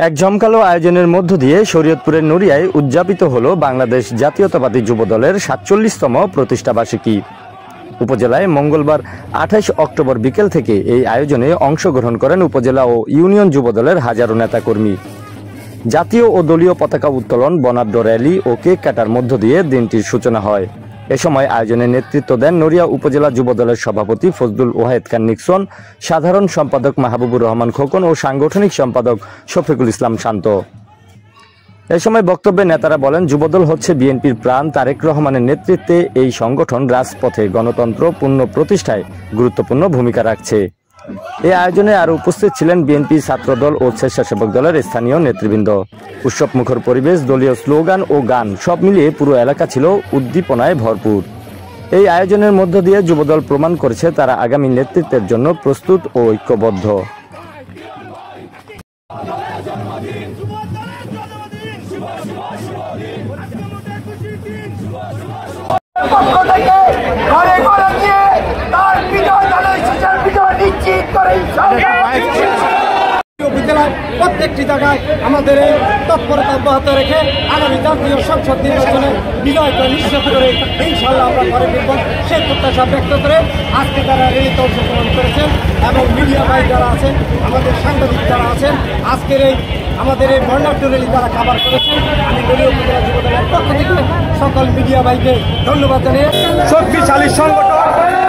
এক জমকালো আয়োজনের মধ্য দিয়ে শরীয়তপুরের নড়িয়ায় উদযাপিত হলো বাংলাদেশ জাতীয়তাবাদী যুবদলের ৪৭তম প্রতিষ্ঠাবার্ষিকী। উপজেলায় মঙ্গলবার ২৮ অক্টোবর বিকেল থেকে এই আয়োজনে অংশগ্রহণ করেন উপজেলা ও ইউনিয়ন যুবদলের হাজারো নেতাকর্মী। জাতীয় ও দলীয় পতাকা উত্তোলন, বর্ণাঢ্য র্যালি ও কেক কাটার মধ্য দিয়ে দিনটির সূচনা হয়। এ সময় আয়োজনে নেতৃত্ব দেন নড়িয়া উপজেলা যুবদলের সভাপতি ফজলুল ওয়াহেদ খান নিক্সন, সাধারণ সম্পাদক মাহবুবুর রহমান খোকন ও সাংগঠনিক সম্পাদক শফিকুল ইসলাম শান্ত। এ সময় বক্তব্যে নেতারা বলেন, যুবদল হচ্ছে বিএনপির প্রাণ। তারেক রহমানের নেতৃত্বে এই সংগঠন রাজপথে গণতন্ত্র পূর্ণ প্রতিষ্ঠায় গুরুত্বপূর্ণ ভূমিকা রাখছে। এই আয়োজনে আরো উপস্থিত ছিলেন বিএনপি, ছাত্রদল ও স্বেচ্ছাসেবক দলের স্থানীয় নেতৃবৃন্দ। উৎসব মুখর পরিবেশ, দলীয় স্লোগান ও গান সব মিলিয়ে পুরো এলাকা ছিল উদ্দীপনায় ভরপুর। এই আয়োজনের মধ্য দিয়ে যুবদল প্রমাণ করেছে তারা আগামী নেতৃত্বের জন্য প্রস্তুত ও ঐক্যবদ্ধ। উপজেলার প্রত্যেকটি জায়গায় আমাদের এই তৎপরতা অব্যাহত রেখে আগামী জাতীয় সংসদ নির্বাচনে বিজয়কে নিশ্চিত করে ইনশাআল্লাহ আমরা ঘরে ফিরব সেই প্রত্যাশা ব্যক্ত করে আজকে তারা রেলিতে অংশগ্রহণ করেছেন এবং মিডিয়া ভাই যারা আছেন, আমাদের সাংবাদিক যারা আছেন, আজকের এই আমাদের এই বর্ণাঢ্য রেলি যারা কাভার করেছেন, আমি দলীয় উপজেলা যুবদলের পক্ষ থেকে সকল মিডিয়া ভাইকে ধন্যবাদ জানিয়ে শক্তিশালী সংগঠন